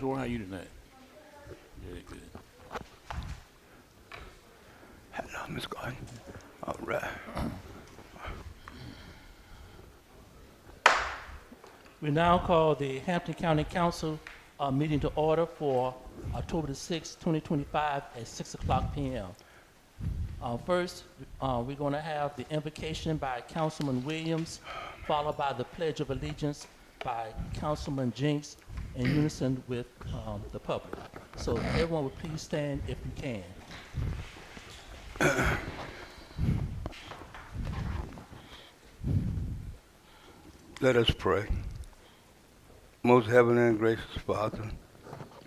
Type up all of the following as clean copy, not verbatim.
Roy, how you tonight? Very good. Hello, Miss Gordon. All right. We now call the Hampton County Council meeting to order for October the 6th, 2025 at 6 o'clock p.m. First, we're going to have the invocation by Councilman Williams, followed by the Pledge of Allegiance by Councilman Jinks in unison with the public. So everyone would please stand if you can. Let us pray. Most heavenly and gracious Father,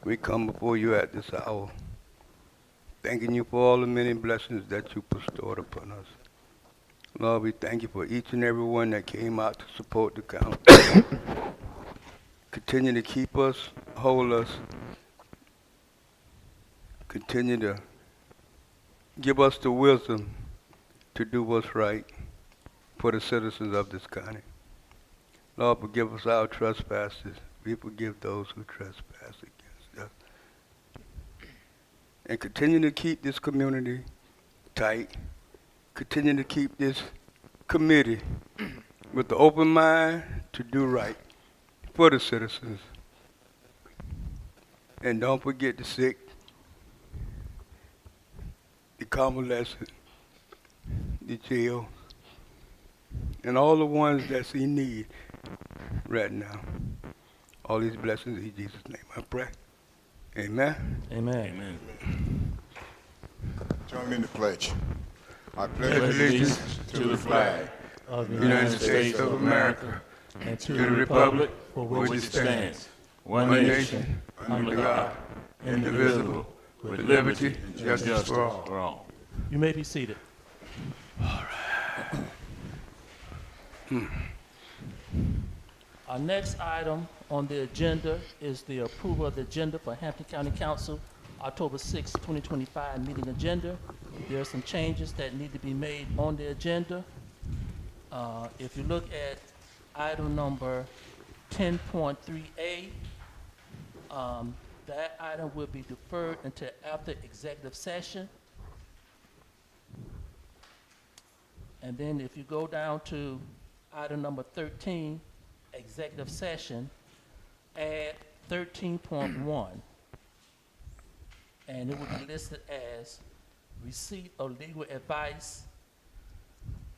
we come before you at this hour, thanking you for all the many blessings that you bestowed upon us. Lord, we thank you for each and every one that came out to support the council. Continue to keep us, hold us, continue to give us the wisdom to do what's right for the citizens of this county. Lord, forgive us our trespasses. We forgive those who trespass against us. And continue to keep this community tight. Continue to keep this committee with the open mind to do right for the citizens. And don't forget the sick, the convalescent, the jail, and all the ones that's in need right now. All these blessings in Jesus' name I pray. Amen. Amen. Amen. Join me in the pledge. I Pledge allegiance to the flag Of the United States of America and to the republic for which it stands, one nation, under God, indivisible, with liberty and justice for all. You may be seated. Our next item on the agenda is the approval of the agenda for Hampton County Council, October 6, 2025 meeting agenda. There are some changes that need to be made on the agenda. If you look at item number 10.3A, that item will be deferred until after executive session. And then if you go down to item number 13, executive session, add 13.1. And it will be listed as receipt of legal advice,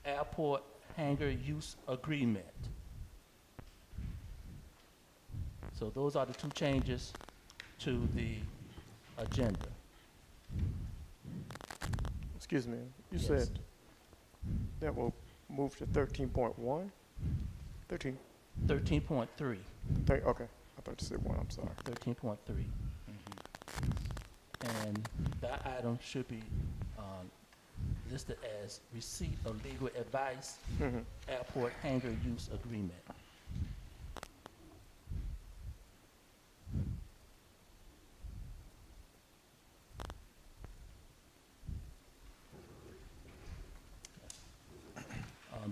airport hangar use agreement. So those are the two changes to the agenda. Excuse me, you Yes. said that will move to 13.1? 13, 13.3, okay, I thought you said 1, I'm sorry. 13.3. And that item should be listed as receipt of legal advice, Mhm. airport hangar use agreement.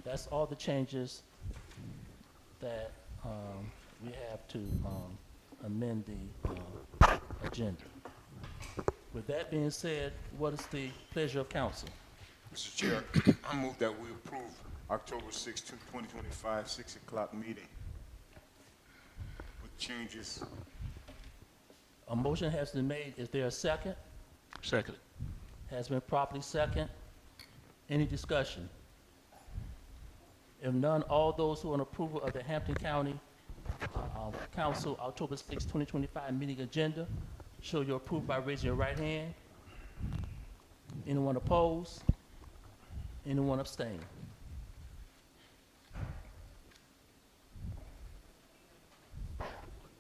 That's all the changes that we have to amend the agenda. With that being said, what is the pleasure of council? Mr. Chair, I move that we approve October 6, 2025, 6 o'clock meeting with changes. A motion has been made. Is there a second? Second. Has been properly second. Any discussion? If none, all those who are in approval of the Hampton County Council October 6, 2025 meeting agenda, show your approval by raising your right hand. Anyone opposed? Anyone abstain?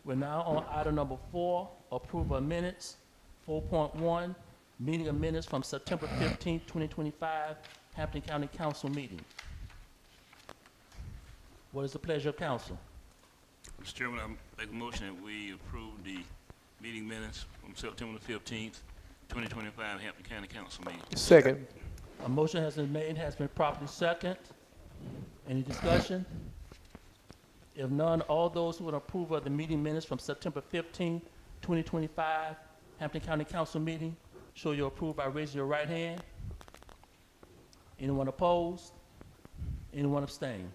We're now on item number 4, approval of minutes. 4.1, meeting of minutes from September 15, 2025, Hampton County Council meeting. What is the pleasure of council? Mr. Chairman, I make a motion that we approve the meeting minutes from September the 15th, 2025 Hampton County Council meeting. Second. A motion has been made, has been properly second. Any discussion? If none, all those who would approve of the meeting minutes from September 15, 2025 Hampton County Council meeting. Show your approval by raising your right hand. Anyone opposed? Anyone abstain?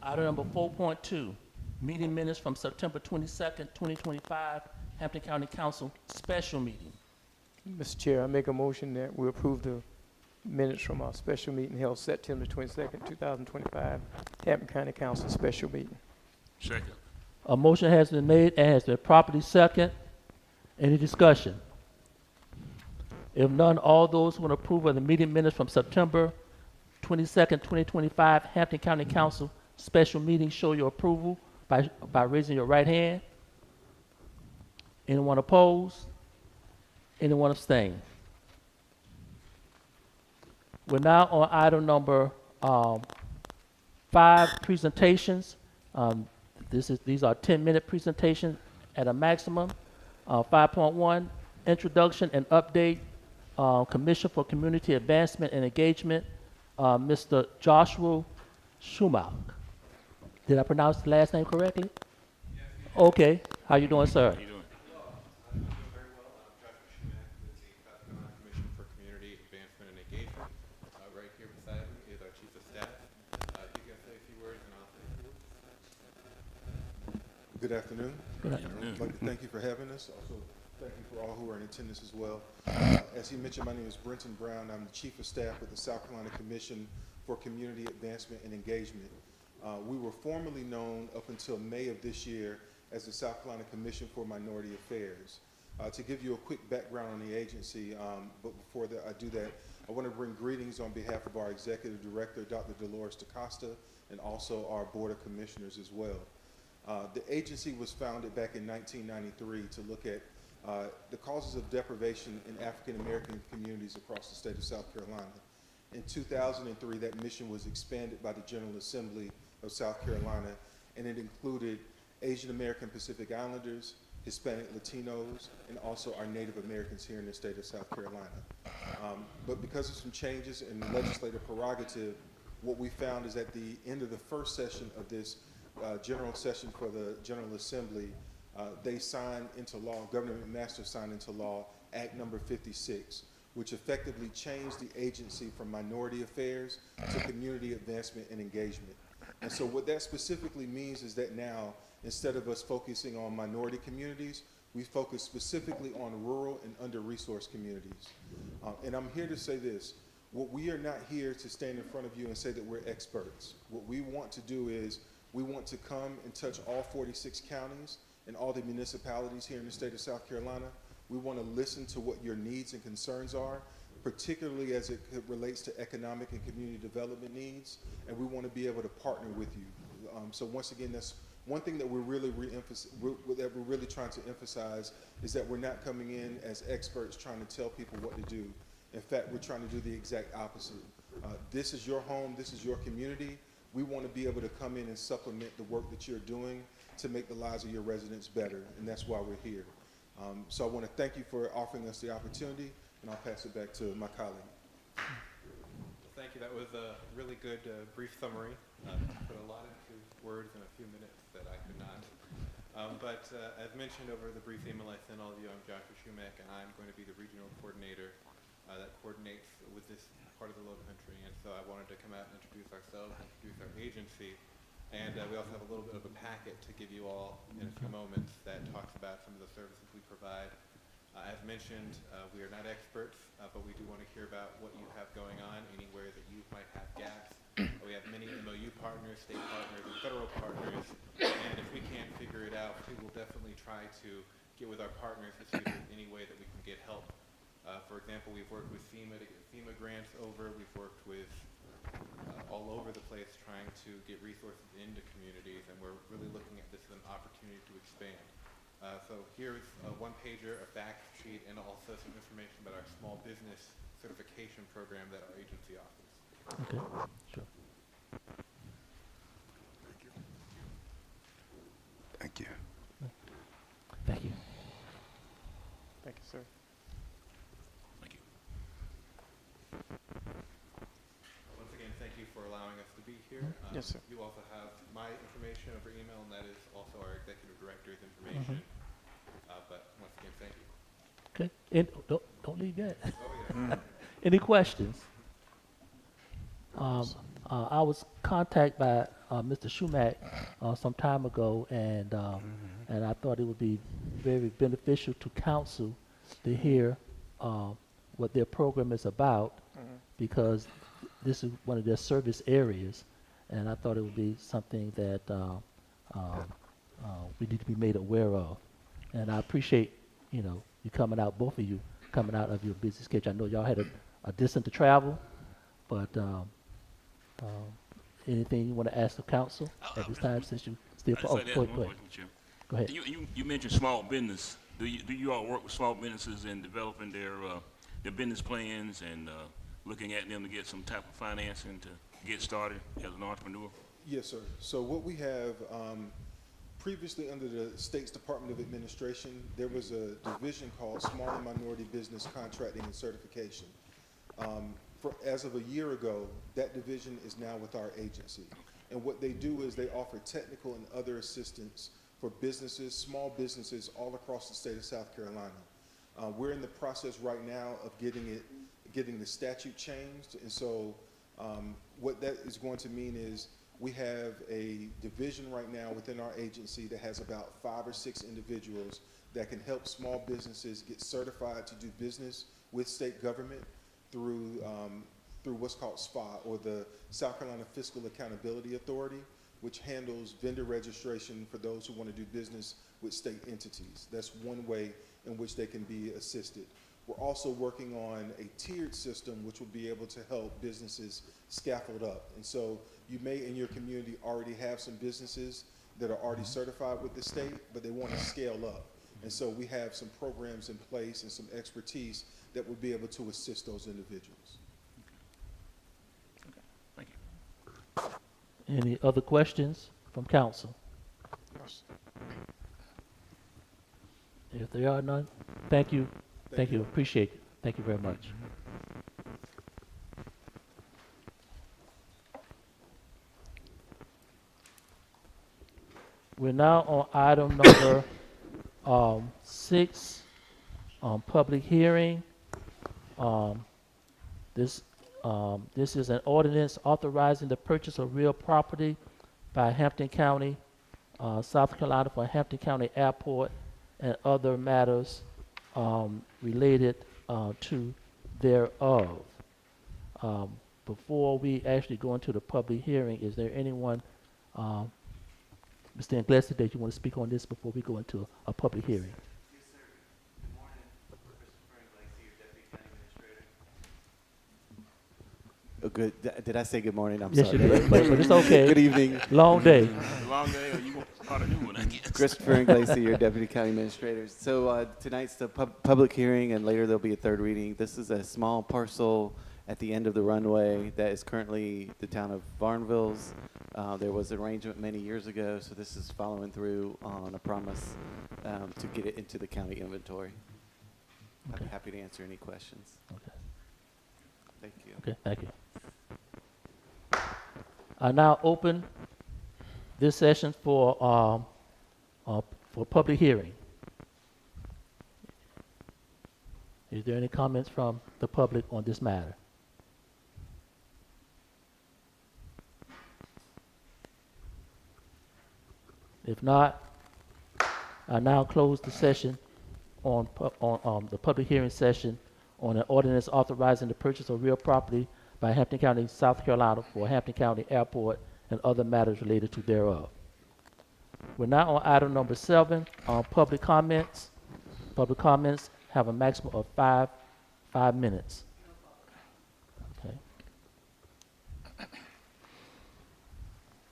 Item number 4.2, meeting minutes from September 22nd, 2025, Hampton County Council special meeting. Mr. Chair, I make a motion that we approve the minutes from our special meeting held September 22nd, 2025, Hampton County Council special meeting. Second. A motion has been made and has been properly second. Any discussion? If none, all those who want to approve of the meeting minutes from September 22nd, 2025, Hampton County Council special meeting, show your approval by raising your right hand. Anyone opposed? Anyone abstain? We're now on item number 5, presentations. These are 10-minute presentations at a maximum. 5.1, introduction and update. Commission for Community Advancement and Engagement, Mr. Joshua Schumacher. Did I pronounce the last name correctly? Yes. Okay. How you doing, sir? How you doing? I'm doing very well. I'm Joshua Schumacher with the South Carolina Commission for Community Advancement and Engagement. Right here beside me is our Chief of Staff. He's going to say a few words and I'll say a few words. Good afternoon. Good afternoon. I'd like to thank you for having us. Also, thank you for all who are in attendance as well. As he mentioned, my name is Brenton Brown. I'm the Chief of Staff with the South Carolina Commission for Community Advancement and Engagement. We were formerly known up until May of this year as the South Carolina Commission for Minority Affairs. To give you a quick background on the agency, but before I do that, I want to bring greetings on behalf of our Executive Director, Dr. Dolores DaCosta, and also our Board of Commissioners as well. The agency was founded back in 1993 to look at the causes of deprivation in African American communities across the state of South Carolina. In 2003, that mission was expanded by the General Assembly of South Carolina, and it included Asian American Pacific Islanders, Hispanic Latinos, and also our Native Americans here in the state of South Carolina. But because of some changes in legislative prerogative, what we found is at the end of the first session of this general session for the General Assembly, they signed into law, Governor McMaster signed into law Act number 56, which effectively changed the agency from minority affairs to community advancement and engagement. And so what that specifically means is that now, instead of us focusing on minority communities, we focus specifically on rural and under-resourced communities. And I'm here to say this, we are not here to stand in front of you and say that we're experts. What we want to do is, we want to come and touch all 46 counties and all the municipalities here in the state of South Carolina. We want to listen to what your needs and concerns are, particularly as it relates to economic and community development needs, and we want to be able to partner with you. So once again, that's one thing that we're really trying to emphasize is that we're not coming in as experts trying to tell people what to do. In fact, we're trying to do the exact opposite. This is your home, this is your community. We want to be able to come in and supplement the work that you're doing to make the lives of your residents better, and that's why we're here. So I want to thank you for offering us the opportunity, and I'll pass it back to my colleague. Well, thank you. That was a really good brief summary. Put a lot into words in a few minutes that I could not. But as mentioned over the brief email I sent all of you, I'm Joshua Schumacher, and I'm going to be the regional coordinator that coordinates with this part of the Low Country. And so I wanted to come out and introduce ourselves, introduce our agency. And we also have a little bit of a packet to give you all in a few moments that talks about some of the services we provide. As mentioned, we are not experts, but we do want to hear about what you have going on, anywhere that you might have gaps. We have many MOU partners, state partners, and federal partners. And if we can't figure it out, we will definitely try to get with our partners to see if there's any way that we can get help. For example, we've worked with FEMA to get FEMA grants over. We've worked with all over the place trying to get resources into communities, and we're really looking at this as an opportunity to expand. So here's a one-pager, a fact sheet, and also some information about our small business certification program that our agency offers. Okay, sure. Thank you. Thank you. Thank you, sir. Thank you. Once again, thank you for allowing us to be here. Yes, sir. You also have my information over email, and that is also our executive director, director's information. But once again, thank you. Okay, and don't leave yet. Oh, yeah. Any questions? I was contacted by Mr. Schumack some time ago, and I thought it would be very beneficial to council to hear what their program is about, because this is one of their service areas, and I thought it would be something that we need to be made aware of. And I appreciate, you coming out, both of you coming out of your busy schedule. I know y'all had a distance to travel, but anything you want to ask the council at this time, since you still? I just like to ask one question, Chair. Go ahead. You mentioned small business. Do you all work with small businesses in developing their business plans and looking at them to get some type of financing to get started as an entrepreneur? Yes, sir. So what we have, previously under the state's Department of Administration, there was a division called Small and Minority Business Contracting and Certification. As of a year ago, that division is now with our agency. And what they do is they offer technical and other assistance for businesses, small businesses all across the state of South Carolina. We're in the process right now of getting the statute changed. And so what that is going to mean is we have a division right now within our agency that has about 5 or 6 individuals that can help small businesses get certified to do business with state government through what's called SPA, or the South Carolina Fiscal Accountability Authority, which handles vendor registration for those who want to do business with state entities. That's one way in which they can be assisted. We're also working on a tiered system which will be able to help businesses scaffold up. And so you may in your community already have some businesses that are already certified with the state, but they want to scale up. And so we have some programs in place and some expertise that would be able to assist those individuals. Thank you. Any other questions from council? If there are none, thank you. Thank you. Appreciate it. Thank you very much. We're now on item number 6, public hearing. This is an ordinance authorizing the purchase of real property by Hampton County, South Carolina, for Hampton County Airport and other matters related to thereof. Before we actually go into the public hearing, is there anyone, Mr. Inglesi, that you want to speak on this before we go into a public hearing? Yes, sir. Good morning. Christopher Inglesi, your Deputy County Administrator. Oh, good. Did I say good morning? I'm Yes, sorry. you did, but it's okay. Good evening. Long day. Long day, or you want to start a new one, I guess. Christopher Inglesi, your Deputy County Administrator. So tonight's the public hearing, and later there'll be a third reading. This is a small parcel at the end of the runway that is currently the town of Varnville's. There was an arrangement many years ago, so this is following through on a promise to get it into the county inventory. Okay. I'm happy to answer any questions. Okay. Thank you. Okay, thank you. I now open this session for public hearing. Is there any comments from the public on this matter? If not, I now close the session on the public hearing session on an ordinance authorizing the purchase of real property by Hampton County, South Carolina, for Hampton County Airport and other matters related to thereof. We're now on item number 7, on public comments. Public comments have a maximum of 5 minutes. Okay.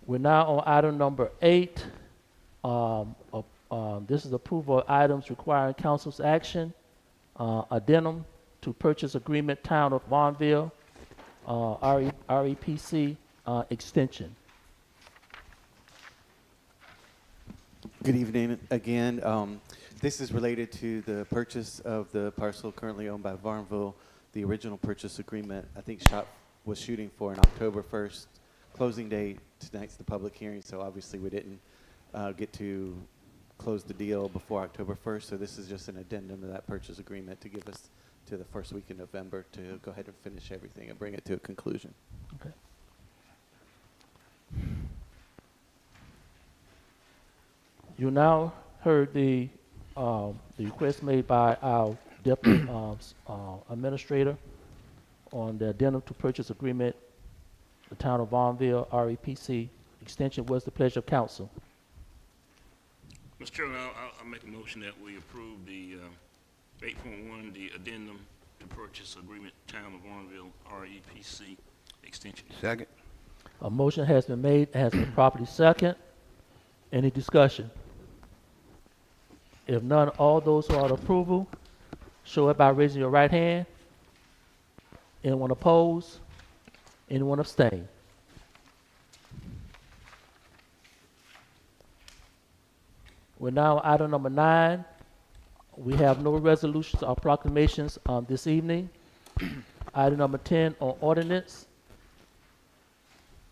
We're now on item number 8. This is approval of items requiring council's action. Addendum to purchase agreement, Town of Varnville, REPC extension. Good evening again. This is related to the purchase of the parcel currently owned by Varnville. The original purchase agreement, I think SHOP was shooting for an October 1st closing date. Tonight's the public hearing, so obviously we didn't get to close the deal before October 1st, so this is just an addendum to that purchase agreement to give us to the first week in November to go ahead and finish everything and bring it to a conclusion. Okay. You now heard the request made by our deputy administrator on the addendum to purchase agreement, the town of Varnville, REPC extension. What's the pleasure of council? Mr. Chairman, I'll make a motion that we approve the 8.1, the addendum to purchase agreement, town of Warrenville, REPC extension. Second. A motion has been made, has been properly second. Any discussion? If none, all those who are in approval, show it by raising your right hand. Anyone oppose? Anyone abstain? We're now on item number 9. We have no resolutions or proclamations this evening. Item number 10 on ordinance.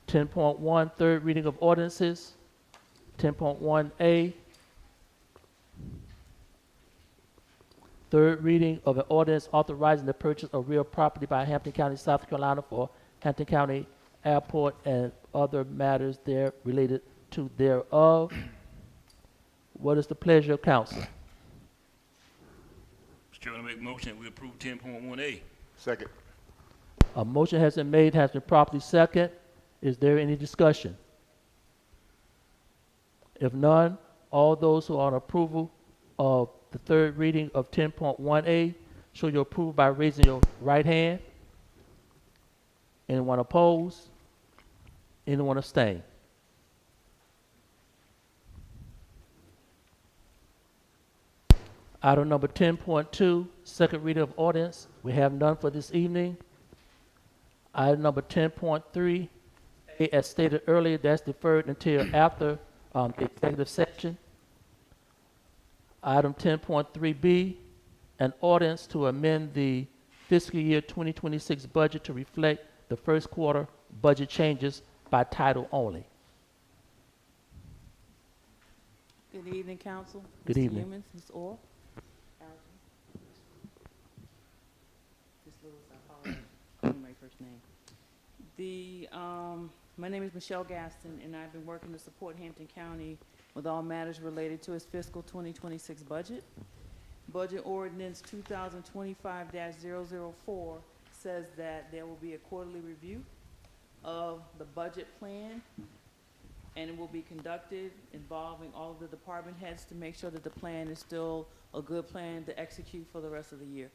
10.1, third reading of ordinances. 10.1A, third reading of an ordinance authorizing the purchase of real property by Hampton County, South Carolina for Hampton County Airport and other matters there related to thereof. What is the pleasure of council? Mr. Chairman, I make a motion that we approve 10.1A. Second. A motion has been made, has been properly second. Is there any discussion? If none, all those who are in approval of the third reading of 10.1A, show your approval by raising your right hand. Anyone oppose? Anyone abstain? Item number 10.2, second reading of ordinance. We have none for this evening. Item number 10.3, as stated earlier, that's deferred until after the executive session. Item 10.3B, an ordinance to amend the fiscal year 2026 budget to reflect the first quarter budget changes by title only. Good evening, council. Good Mr. evening. Humans, Ms. Orr. Ms. Lewis, I apologize. Calling my first name. My name is Michelle Gaston, and I've been working to support Hampton County with all matters related to its fiscal 2026 budget. Budget Ordinance 2025-004 says that there will be a quarterly review of the budget plan, and it will be conducted involving all of the department heads to make sure that the plan is still a good plan to execute for the rest of the year.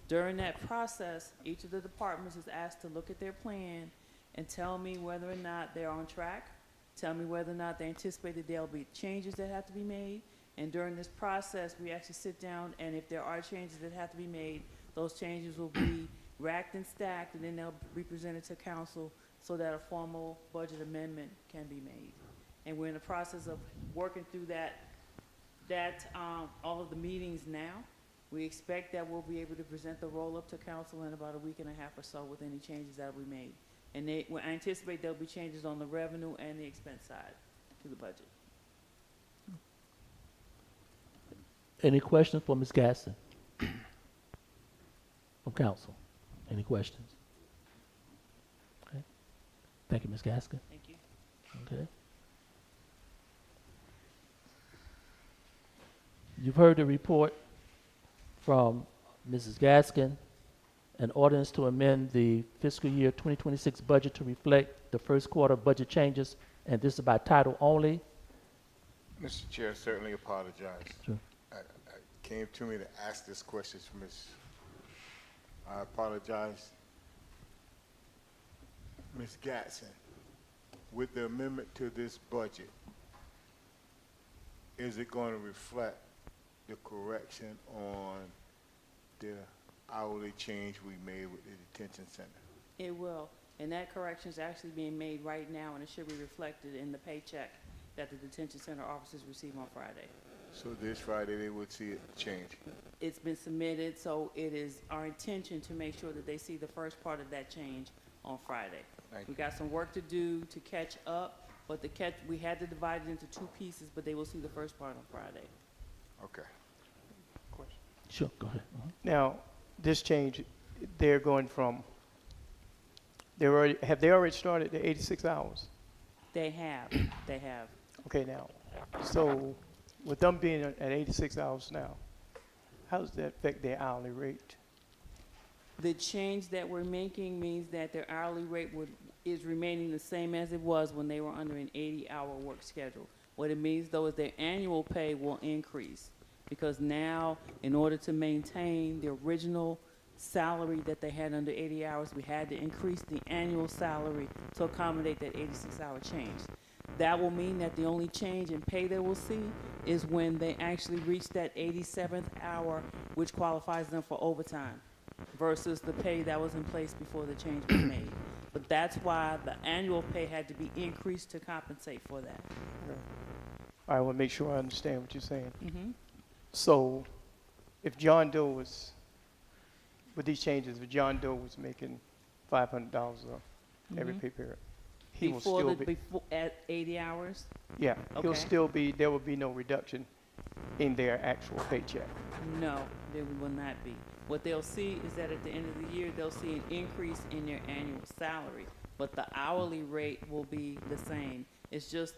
During that process, each of the departments is asked to look at their plan and tell me whether or not they're on track, tell me whether or not they anticipate that there'll be changes that have to be made. And during this process, we actually sit down, and if there are changes that have to be made, those changes will be racked and stacked, and then they'll be presented to council so that a formal budget amendment can be made. And we're in the process of working through all of the meetings now. We expect that we'll be able to present the roll-up to council in about a week and a half or so with any changes that will be made. And I anticipate there'll be changes on the revenue and the expense side to the budget. Any questions for Ms. Gaston? From council? Any questions? Okay. Thank you, Ms. Gaston. Thank you. Okay. You've heard the report from Mrs. Gaskin, an ordinance to amend the fiscal year 2026 budget to reflect the first quarter budget changes, and this is by title only. Mr. Chair, certainly apologize. Sure. It came to me to ask this question, I apologize. Ms. Gatson, with the amendment to this budget, is it going to reflect the correction on the hourly change we made with the detention center? It will, and that correction is actually being made right now, and it should be reflected in the paycheck that the detention center officers receive on Friday. So this Friday, they would see it change? It's been submitted, so it is our intention to make sure that they see the first part of that change on Friday. Thank We you. got some work to do to catch up but we had to divide it into two pieces, but they will see the first part on Friday. Okay. Sure, go ahead. Now, this change, they're going from, have they already started the 86 hours? They have. Okay, now, so with them being at 86 hours now, how does that affect their hourly rate? The change that we're making means that their hourly rate is remaining the same as it was when they were under an 80-hour work schedule. What it means, though, is their annual pay will increase, because now, in order to maintain the original salary that they had under 80 hours, we had to increase the annual salary to accommodate that 86-hour change. That will mean that the only change in pay they will see is when they actually reach that 87th hour, which qualifies them for overtime, versus the pay that was in place before the change was made. But that's why the annual pay had to be increased to compensate for that. I want to make sure I understand what you're saying. Mm-hmm. So if John Doe was, with these changes, if John Doe was making $500 every pay period, he will still be, Before at 80 hours? yeah, he'll Okay. still be, there will be no reduction in their actual paycheck. No, there will not be. What they'll see is that at the end of the year, they'll see an increase in their annual salary, but the hourly rate will be the same. It's just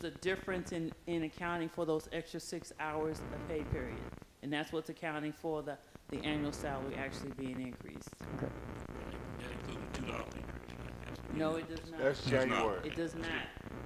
a difference in accounting for those extra 6 hours of pay period. And that's what's accounting for the annual salary actually being increased. Okay. That includes $2 increase, right? No, it does not. That's January. It does not.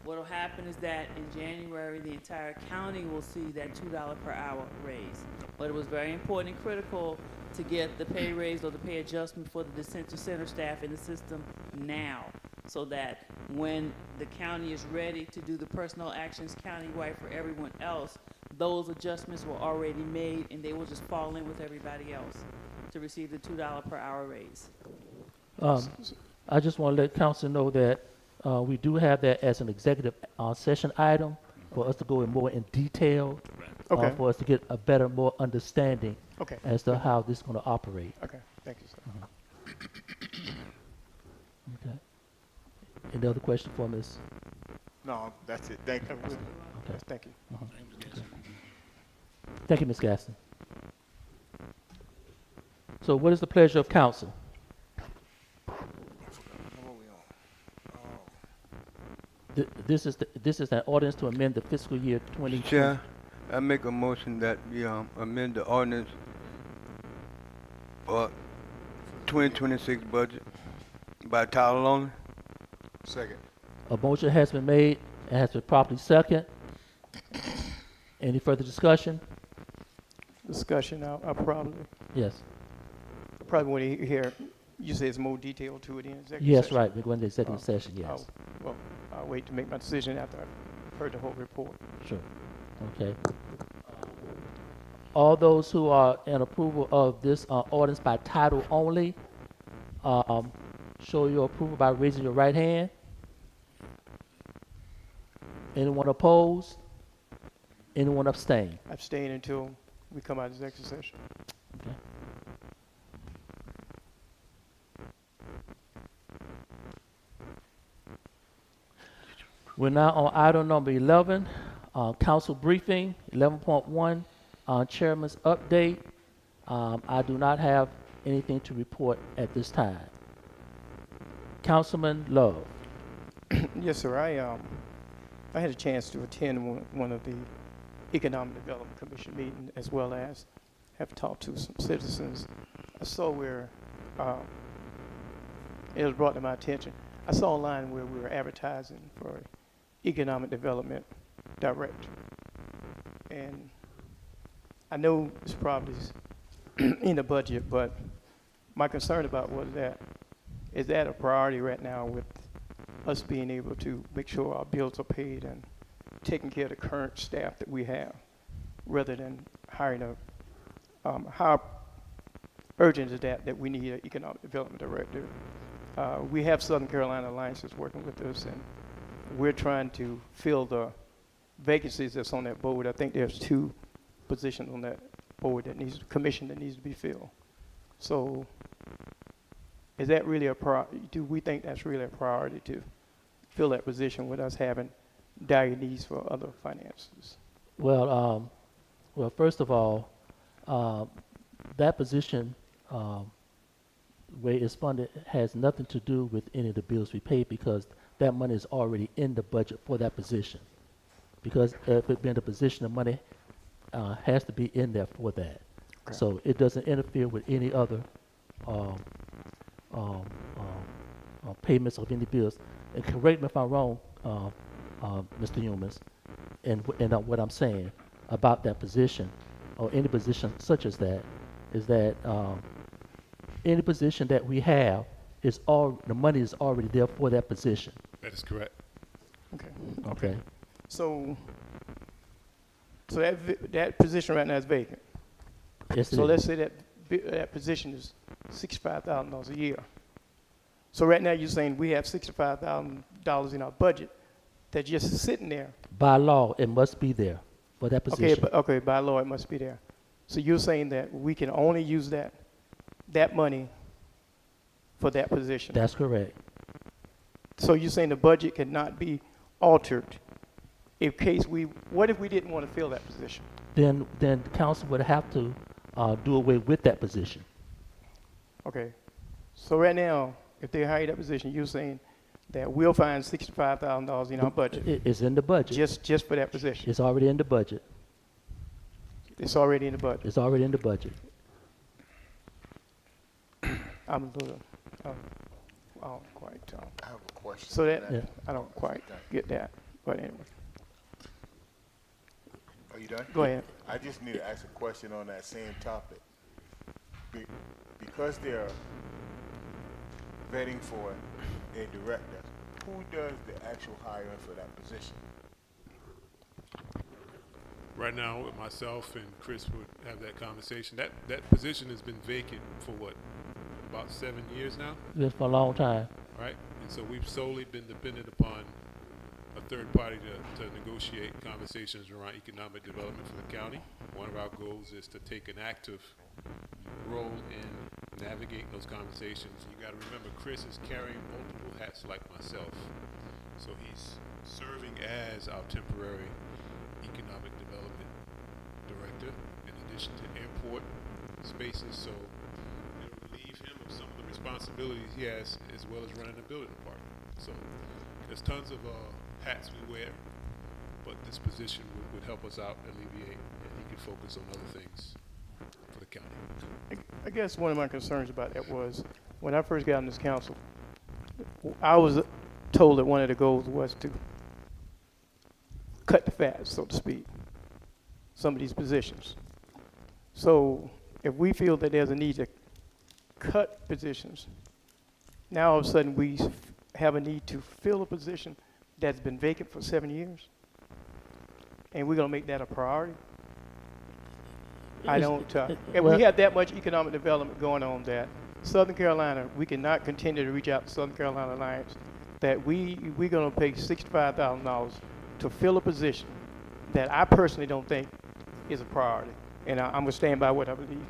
What will happen is that in January, the entire county will see that $2 per hour raise. But it was very important and critical to get the pay raise or the pay adjustment for the detention center staff in the system now, so that when the county is ready to do the personnel actions countywide for everyone else, those adjustments were already made and they will just fall in with everybody else to receive the $2 per hour raise. I just want to let council know that we do have that as an executive session item for us to go in more in detail, Okay. for us to get a better, more understanding Okay. as to how this is going to operate. Okay. Thank you, sir. Okay. Any other question for Ms.? No, that's it. Thank you. Okay. Yes, thank you. Thank you, Ms. Gaston. So what is the pleasure of council? This is an ordinance to amend the fiscal year 2020. Chair, I make a motion that we amend the ordinance for 2026 budget by title only. Second. A motion has been made and has been properly second. Any further discussion? Discussion, I'll probably Yes. want to hear, you say it's more detail to it in executive Yes, session? right. We're going to executive session, yes. I'll wait to make my decision after I've heard the whole report. Sure. Okay. All those who are in approval of this ordinance by title only, show your approval by raising your right hand. Anyone opposed? Anyone abstain? Abstain until we come out of executive session. Okay. We're now on item number 11, council briefing, 11.1, chairman's update. I do not have anything to report at this time. Councilman Love. Yes, sir. I had a chance to attend one of the Economic Development Commission meetings, as well as have talked to some citizens. I saw where it was brought to my attention. I saw a line where we were advertising for Economic Development Director. And I know it's probably in the budget, but my concern about was that, is that a priority right now with us being able to make sure our bills are paid and taking care of the current staff that we have, rather than hiring how urgent is that we need an economic development director? We have Southern Carolina Alliances working with us, and we're trying to fill the vacancies that's on that board. I think there's 2 positions on that board that needs, commission that needs to be filled. So is that really a priority? Do we think that's really a priority to fill that position with us having dire needs for other finances? Well, first of all, that position, where it's funded has nothing to do with any of the bills we pay because that money is already in the budget for that position. Because if it been a position, the money has to be in there for that. Okay. So it doesn't interfere with any other um, um, payments of any bills. And correct me if I'm wrong, Mr. Humans, and what I'm saying about that position or any position such as that is that any position that we have is all the money is already there for that position. That is correct. Okay. Okay. So that position right now is vacant. Yes, it So is. let's say that position is $65,000 a year. So right now you're saying we have $65,000 in our budget that's just sitting there. By law, it must be there for that position. Okay, by law it must be there. So you're saying that we can only use that money for that position. That's correct. So you're saying the budget cannot be altered what if we didn't want to fill that position? Then the council would have to do away with that position. Okay. So right now, if they hire that position, you're saying that we'll find $65,000 in our budget It's in the budget. just for that position. It's already in the budget. It's already in the budget. It's already in the budget. I'm a little, I don't quite. I have a question. So that Yeah. I don't quite get that. But anyway, Are you done? go ahead. I just need to ask a question on that same topic. Because they're vetting for a director, who does the actual hiring for that position? Right now, with myself and Chris would have that conversation. That position has been vacant for what, about 7 years now, It's for a long time. right? And so we've solely been dependent upon a third party to negotiate conversations around economic development for the county. One of our goals is to take an active role in navigating those conversations. You got to remember, Chris is carrying multiple hats like myself. So he's serving as our temporary economic development director in addition to airport spaces. So it'll relieve him of some of the responsibilities he has as well as running the building department. So there's tons of hats we wear, but this position would help us out, alleviate, and he can focus on other things for the county. I guess one of my concerns about that was when I first got on this council, I was told that one of the goals was to cut the fat, so to speak, some of these positions. So if we feel that there's a need to cut positions, now all of a sudden we have a need to fill a position that's been vacant for 7 years, and we're going to make that a priority. I don't, if well- we have that much economic development going on that Southern Carolina, we cannot continue to reach out to Southern Carolina Alliance, that we're going to pay $65,000 to fill a position that I personally don't think is a priority. And I'm going to stand by what I believe.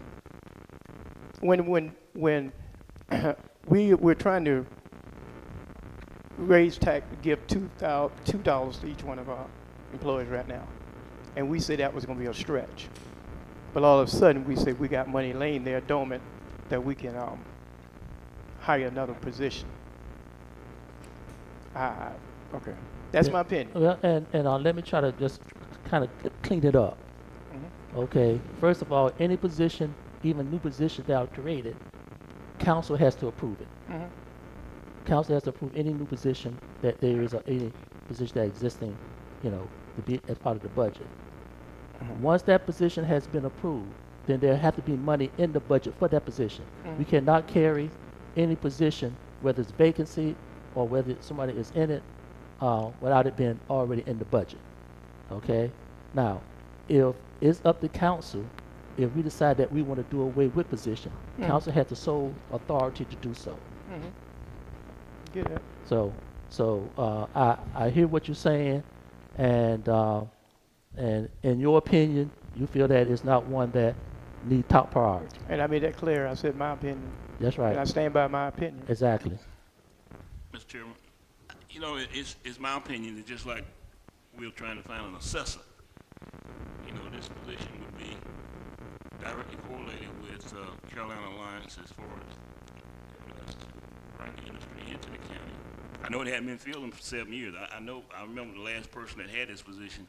When we're trying to raise tax, give $2 to each one of our employees right now, and we said that was going to be a stretch. But all of a sudden, we say we got money laying there dormant that we can hire another position. Okay, that's my opinion. Well, and let me try to just kind of clean it up. Mhm. Okay. First of all, any position, even new positions that are created, council has to approve it. Mhm. Council has to approve any new position that there is any position that existing, to be as part of the budget. Once that position has been approved, then there have to be money in the budget for that position. We cannot carry any position, whether it's vacancy or whether somebody is in it, without it being already in the budget. Okay? Now, if it's up to council, if we decide that we want to do away with position, council has the sole authority to do so. Get it? So I hear what you're saying, and in your opinion, you feel that it's not one that needs top priority. And I made that clear. I said my opinion, That's and I right. stand by my opinion. Exactly. Mr. Chairman, You know, it's my opinion that just like we're trying to find an assessor, you know, this position would be directly correlated with Carolina Alliance as far as bringing the industry into the county. I know it hadn't been filled in 7 years. I remember the last person that had this position,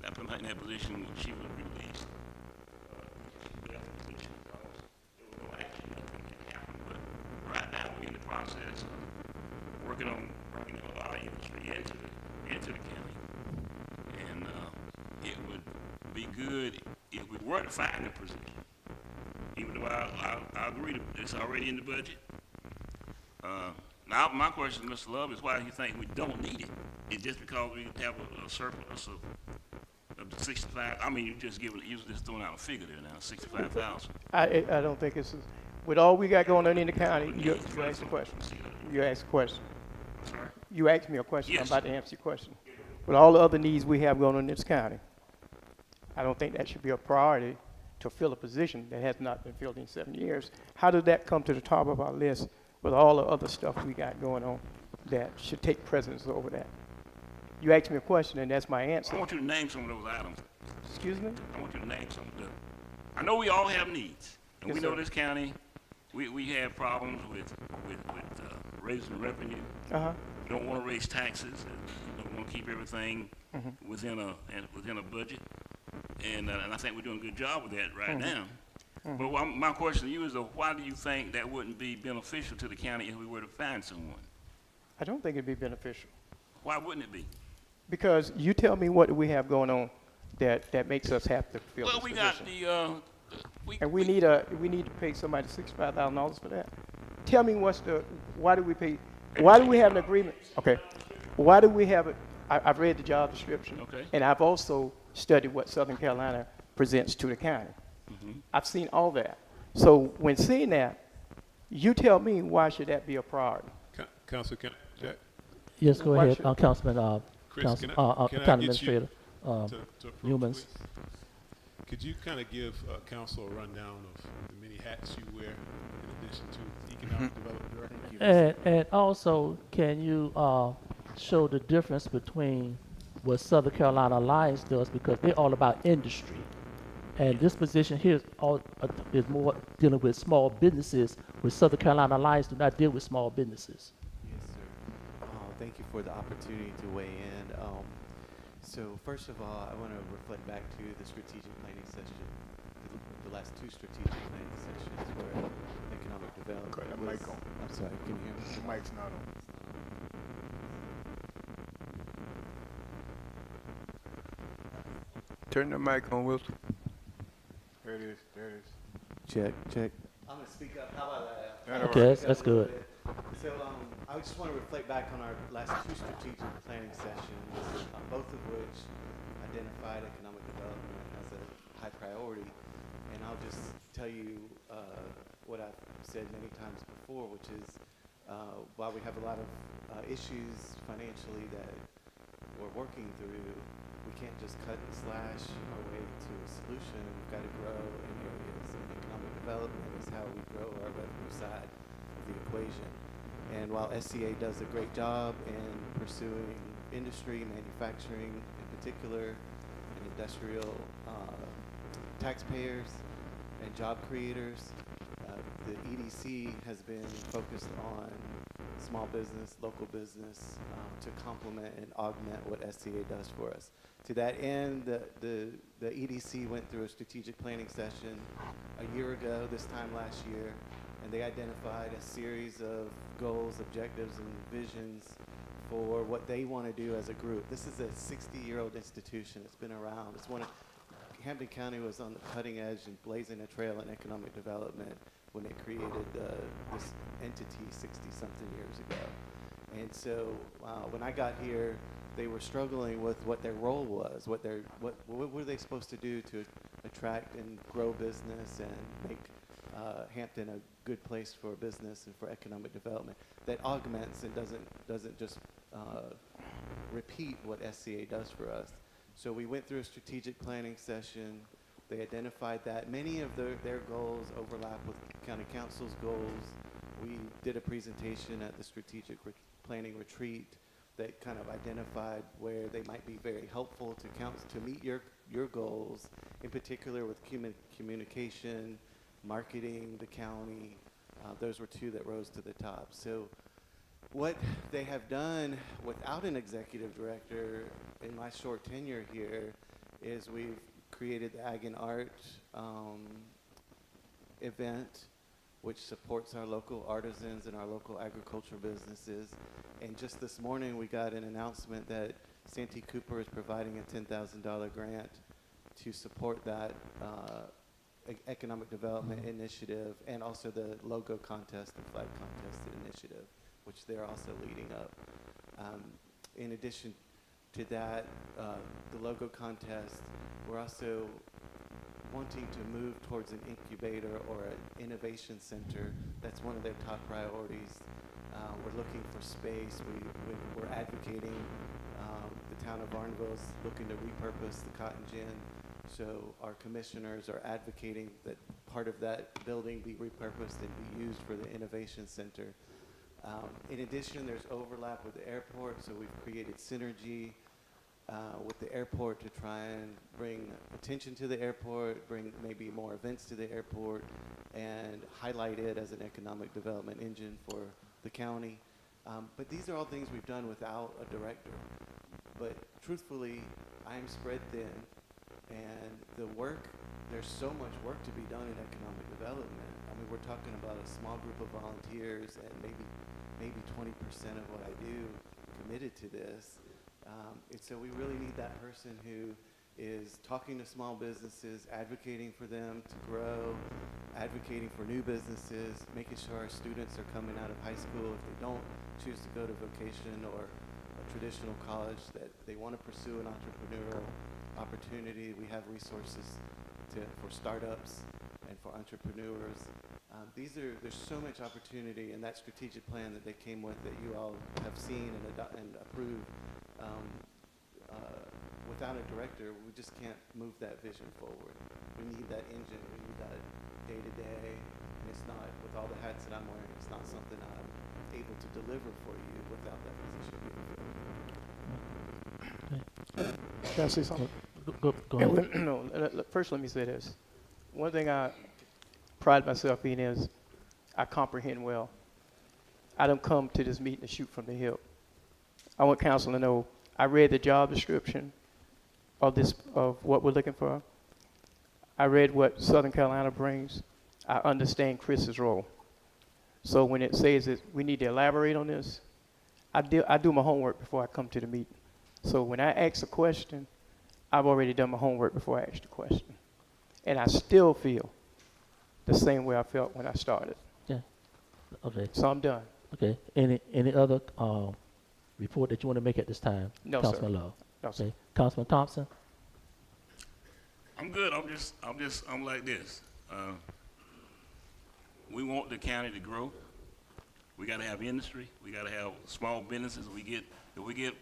that put in that position when she was released. She left the position because there was no action, nothing had happened. But right now we're in the process of working on bringing a lot of industry into the county. And it would be good if we were to find a position. Even though I agree that it's already in the budget. Now, my question, Mr. Love, is why do you think we don't need it? It's just because we have a surplus of the 65. I mean, you just throwing out a figure there now, 65,000. I don't think it's, with all we got going on in the county, you asked a question. You asked a question. Sorry? You asked me a question. Yes. I'm about to answer your question. With all the other needs we have going on in this county, I don't think that should be a priority to fill a position that has not been filled in 7 years. How did that come to the top of our list with all the other stuff we got going on that should take precedence over that? You asked me a question, and that's my I answer. want you to name some of those items. Excuse me? I want you to name some of them. I know we all have needs. And Yes, we know sir. this county, we have problems with raising revenue. Uh-huh. We don't want to raise taxes. We don't want to keep everything within a budget. And I think we're doing a good job with that right now. But my question to you is, though, why do you think that wouldn't be beneficial to the county if we were to find someone? I don't think it'd be beneficial. Why wouldn't it be? Because you tell me what we have going on that makes us have to fill Well, this we position. got the, And we need to pay somebody $65,000 for that. Tell me why do we have an agreement? Okay. Why do we have it? I've read the job description. Okay. And I've also studied what Southern Carolina presents to the county. I've seen all that. So when seeing that, you tell me why should that be a priority? Council, Jack? Yes, go Why ahead, should- Councilman, Chris, Council, can I County get you Administrator, to approach, Humans. please? Could you kind of give council a rundown of the many hats you wear in addition to economic development director? And also, can you show the difference between what Southern Carolina Alliance does, because they're all about industry. And this position here is more dealing with small businesses, where Southern Carolina Alliance do not deal with small businesses. Yes, sir. Thank you for the opportunity to weigh in. So first of all, I want to reflect back to the strategic planning session, the last two strategic planning sessions where economic development Okay, that was, mic on. I'm sorry, can you hear me? The mic's not on. Turn the mic on, Wilson. There it is, there it is. Check, check. I'm gonna speak up. How about that? All right. Okay, that's good. So I just want to reflect back on our last two strategic planning sessions, both of which identified economic development as a high priority. And I'll just tell you what I've said many times before, which is while we have a lot of issues financially that we're working through, we can't just cut and slash our way to a solution. We've got to grow in areas, and economic development is how we grow our revenue side of the equation. And while SCA does a great job in pursuing industry, manufacturing in particular, and industrial taxpayers and job creators, the EDC has been focused on small business, local business, to complement and augment what SCA does for us. To that end, the EDC went through a strategic planning session a year ago, this time last year, and they identified a series of goals, objectives, and visions for what they want to do as a group. This is a 60-year-old institution. It's been around. Hampton County was on the cutting edge and blazing a trail in economic development when it created this entity 60-something years ago. And so when I got here, they were struggling with what their role was, what were they supposed to do to attract and grow business and make Hampton a good place for business and for economic development that augments and doesn't just repeat what SCA does for us. So we went through a strategic planning session. They identified that many of their goals overlap with county council's goals. We did a presentation at the strategic planning retreat that kind of identified where they might be very helpful to council to meet your goals, in particular with communication, marketing, the county. Those were two that rose to the top. So what they have done without an executive director in my short tenure here is we've created the Ag and Art event, which supports our local artisans and our local agricultural businesses. And just this morning, we got an announcement that Santee Cooper is providing a $10,000 grant to support that economic development initiative, and also the logo contest and flag contest initiative, which they're also leading up. In addition to that, the logo contest, we're also wanting to move towards an incubator or an innovation center. That's one of their top priorities. We're looking for space. We're advocating. The town of Varnville is looking to repurpose the cotton gin. So our commissioners are advocating that part of that building be repurposed and be used for the innovation center. In addition, there's overlap with the airport, so we've created synergy with the airport to try and bring attention to the airport, bring maybe more events to the airport, and highlight it as an economic development engine for the county. But these are all things we've done without a director. But truthfully, I'm spread thin, and the work, there's so much work to be done in economic development. I mean, we're talking about a small group of volunteers and maybe 20% of what I do committed to this. And so we really need that person who is talking to small businesses, advocating for them to grow, advocating for new businesses, making sure our students are coming out of high school, if they don't choose to go to vocation or a traditional college, that they want to pursue an entrepreneurial opportunity. We have resources for startups and for entrepreneurs. There's so much opportunity in that strategic plan that they came with that you all have seen and approved. Without a director, we just can't move that vision forward. We need that engine. We need that day to day. And it's not, with all the hats that I'm wearing, it's not something I'm able to deliver for you without that position being filled. Can I say something? Go ahead. No, first let me say this. One thing I pride myself in is I comprehend well. I don't come to this meeting to shoot from the hip. I want council to know I read the job description of what we're looking for. I read what Southern Carolina brings. I understand Chris's role. So when it says that we need to elaborate on this, I do my homework before I come to the meeting. So when I ask a question, I've already done my homework before I ask the question. And I still feel the same way I felt when I started. Yeah. Okay. So I'm done. Okay. Any other report that you want to make at this time? No, Councilman sir. Love. No, sir. Okay. Councilman Thompson? I'm good. I'm like this. We want the county to grow. We got to have industry. We got to have small businesses. If we get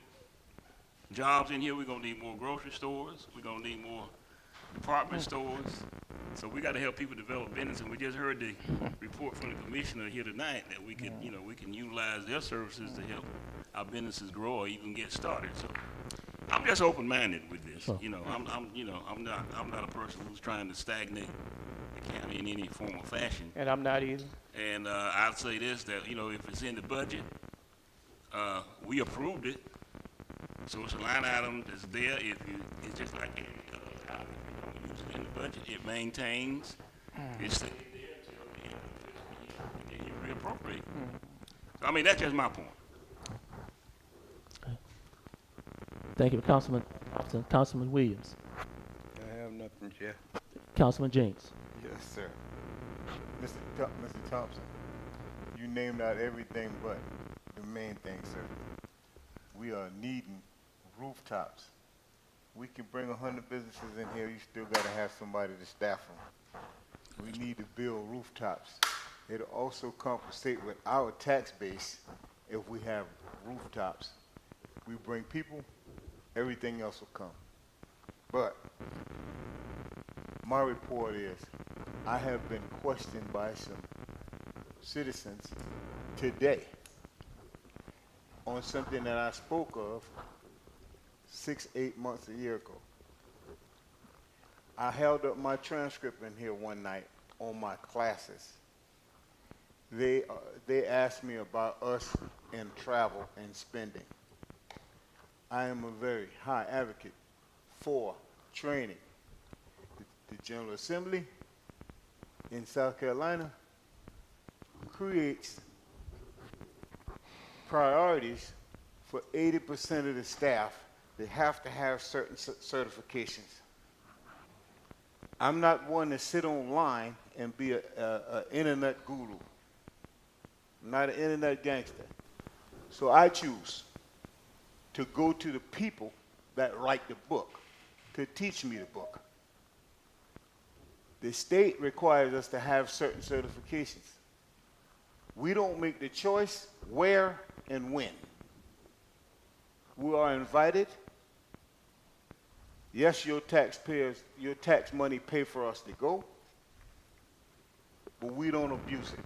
jobs in here, we're going to need more grocery stores. We're going to need more department stores. So we got to help people develop business. And we just heard the report from the commissioner here tonight that we can, we can utilize their services to help our businesses grow or even get started. So I'm just open-minded with this. Sure. I'm not a person who's trying to stagnate the county in any form or fashion. And I'm not either. And I'd say this, that, if it's in the budget, we approved it. So it's a line item that's there. It's just like any other item. If you don't use it in the budget, it maintains. It's there until the end of the fiscal year, and then you reappropriate. So, that's just my point. Thank you, Councilman Thompson. Councilman Williams. I have nothing, Chair. Councilman Jenks. Yes, sir. Mr. Thompson, you named out everything but the main thing, sir. We are needing rooftops. We can bring 100 businesses in here, you still gotta have somebody to staff them. We need to build rooftops. It'll also compensate with our tax base if we have rooftops. We bring people, everything else will come. But my report is, I have been questioned by some citizens today on on something that I spoke of 6, 8 months, a year ago. I held up my transcript in here one night on my classes. They asked me about us in travel and spending. I am a very high advocate for training. The General Assembly in South Carolina creates priorities for 80% of the staff. They have to have certain certifications. I'm not one to sit online and be a internet guru. I'm not an internet gangster. So I choose to go to the people that write the book to teach me the book. The state requires us to have certain certifications. We don't make the choice where and when. We are invited. Yes, your taxpayers, your tax money pay for us to go, but we don't abuse it.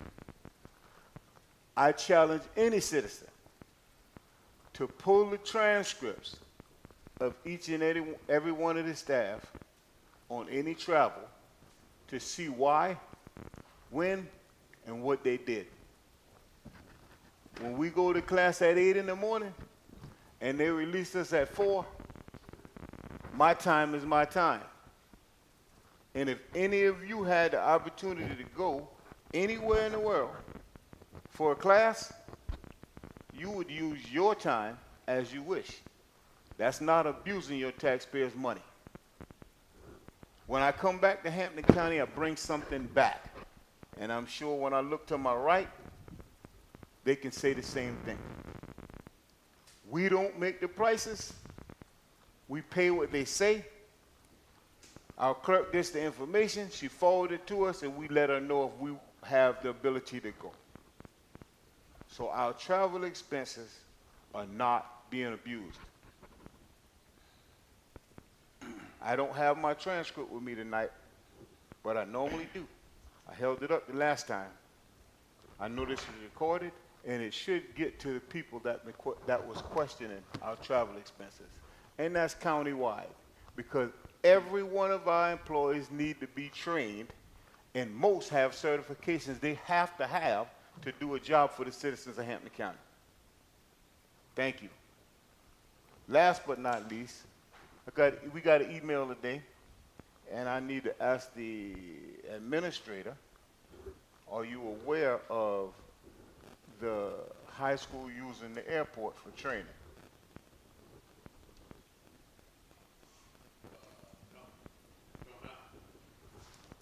I challenge any citizen to pull the transcripts of each and every one of the staff on any travel to see why, when, and what they did. When we go to class at 8 in the morning and they release us at 4, my time is my time. And if any of you had the opportunity to go anywhere in the world for a class, you would use your time as you wish. That's not abusing your taxpayers' money. When I come back to Hampton County, I bring something back. And I'm sure when I look to my right, they can say the same thing. We don't make the prices. We pay what they say. Our clerk gets the information, she forwarded it to us, and we let her know if we have the ability to go. So our travel expenses are not being abused. I don't have my transcript with me tonight, but I normally do. I held it up the last time. I know this is recorded, and it should get to the people that was questioning our travel expenses. And that's countywide, because every one of our employees need to be trained, and most have certifications they have to do a job for the citizens of Hampton County. Thank you. Last but not least, we got an email today, and I need to ask the administrator, are you aware of the high school using the airport for training?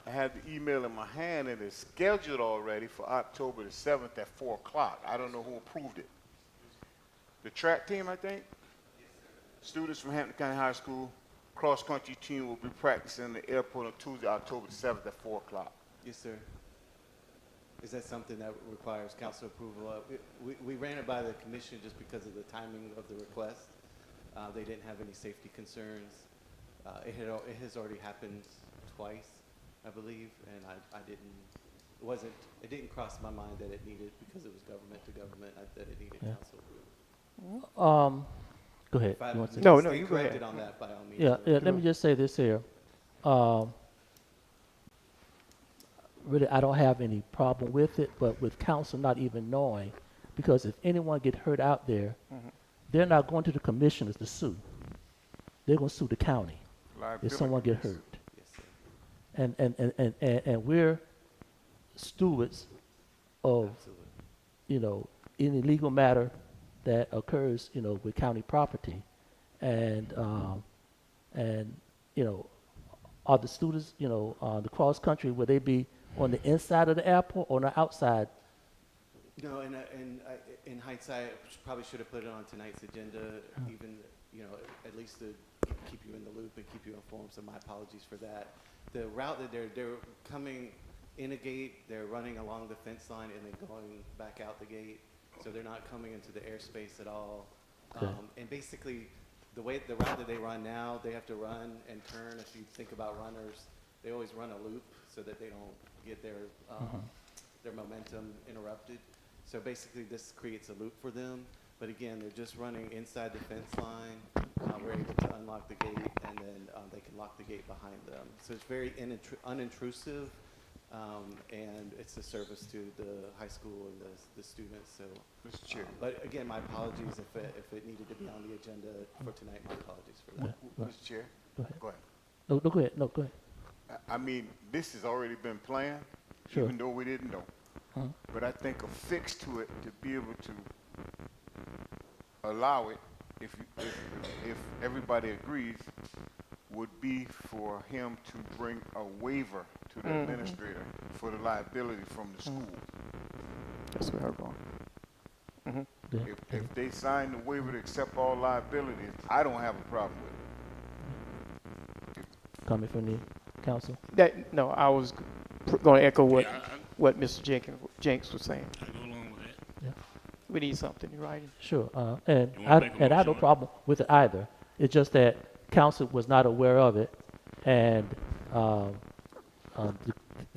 I have the email in my hand, and it's scheduled already for October the 7th at 4 o'clock. I don't know who approved it. The track team, I think? Students from Hampton County High School cross-country team will be practicing in the airport on Tuesday, October the 7th at 4 o'clock. Yes, sir. Is that something that requires council approval of? We ran it by the commission just because of the timing of the request. They didn't have any safety concerns. It has already happened twice, I believe, and it didn't cross my mind that it needed, because it was government to government, that it needed council approval. Go ahead. If I You want to say No, stay no, you go ahead. corrected on that, by all means. Yeah, let me just say this here. Really, I don't have any problem with it, but with council not even knowing, because if anyone get hurt out there, they're not going to the commissioners to sue. They're going to sue the county if someone get hurt. Yes, sir. And we're stewards of, Absolutely. any legal matter that occurs, with county property. And are the students, the cross country, will they be on the inside of the airport or on the outside? No, and in hindsight, I probably should have put it on tonight's agenda, even, at least to keep you in the loop and keep you informed, so my apologies for that. The route that they're coming in a gate, they're running along the fence line and then going back out the gate, so they're not coming into the airspace at all. Okay. And basically, the route that they run now, they have to run and turn. If you think about runners, they always run a loop so that they don't get their momentum interrupted. So basically, this creates a loop for them. But again, they're just running inside the fence line. We're able to unlock the gate, and then they can lock the gate behind them. So it's very unintrusive, and it's a service to the high school and the students. So, Mr. Chair. but again, my apologies if it needed to be on the agenda for tonight. My apologies for that. Mr. Chair, Go ahead. go ahead. No, go ahead. No, go ahead. I mean, this has already been planned, Sure. even though we didn't know. Uh-huh. But I think a fix to it to be able to allow it, if everybody agrees, would be for him to bring a waiver to the administrator for the liability from the school. That's where I'm going. Yeah. If they sign the waiver to accept all liabilities, I don't have a problem with it. Coming from the council. No, I was going to echo what Yeah, what Mr. Jenks was saying. I go along with that. We need something in writing. Sure, and You wanna make a I have motion no on it? problem with it either. It's just that council was not aware of it, and the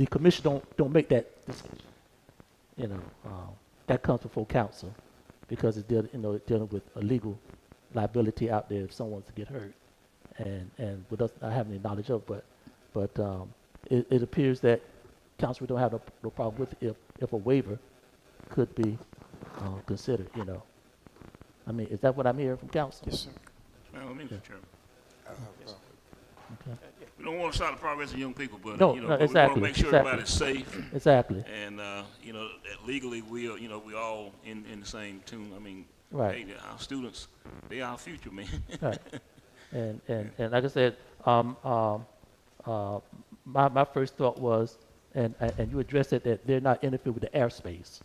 commission don't make that decision. You know, that comes before council because it's dealing with a legal liability out there if someone's to get hurt, and with us not having any knowledge of, but it appears that council don't have no problem with it if a waiver could be considered, you know. I mean, is that what I'm hearing from council? Yes, sir. Well, Mr. Chairman. Okay. We don't want to stop the progress of young people, but, No, you know, no, but we want exactly, to make sure exactly. everybody's safe. Exactly. And, you know, that legally we are, you know, we all in the same tune. I mean, Right. hey, our students, they our future, man. Right. And like I said, my first thought was, and you addressed it, that they're not interfering with the airspace.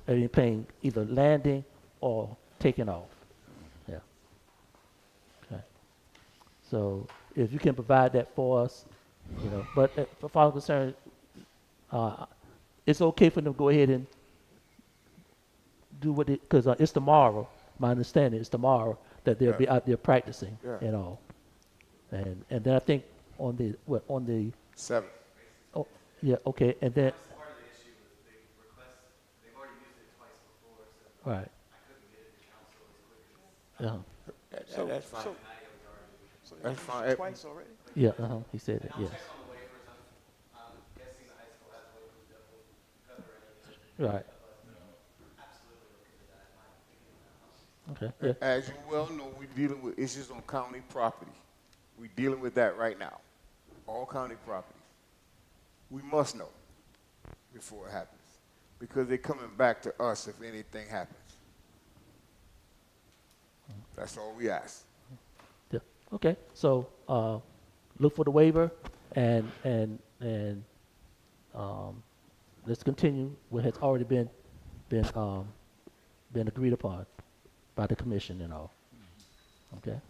They're paying either landing or taking off. Yeah. Okay. So if you can provide that for us, you know, but for far as concerned, it's okay for them to go ahead and do what it, because it's tomorrow. My understanding is tomorrow that they'll be out there practicing and all. And then I think on the 7. oh yeah, okay, and then Part of the issue is they've already used it twice before, so right. I couldn't get it to council as quick as Yeah. That's fine. So That's you fine. used it twice already? Yeah, he said it, yes. on the waivers. I'm guessing the high school has waivers that will cover anything. Right. Absolutely look into that. My opinion. Okay. Yeah. As you well know, we're dealing with issues on county property. We're dealing with that right now. All county property. We must know before it happens, because they're coming back to us if anything happens. That's all we ask. Yeah. Okay. So look for the waiver and let's continue what has already been agreed upon by the commission and all. Okay.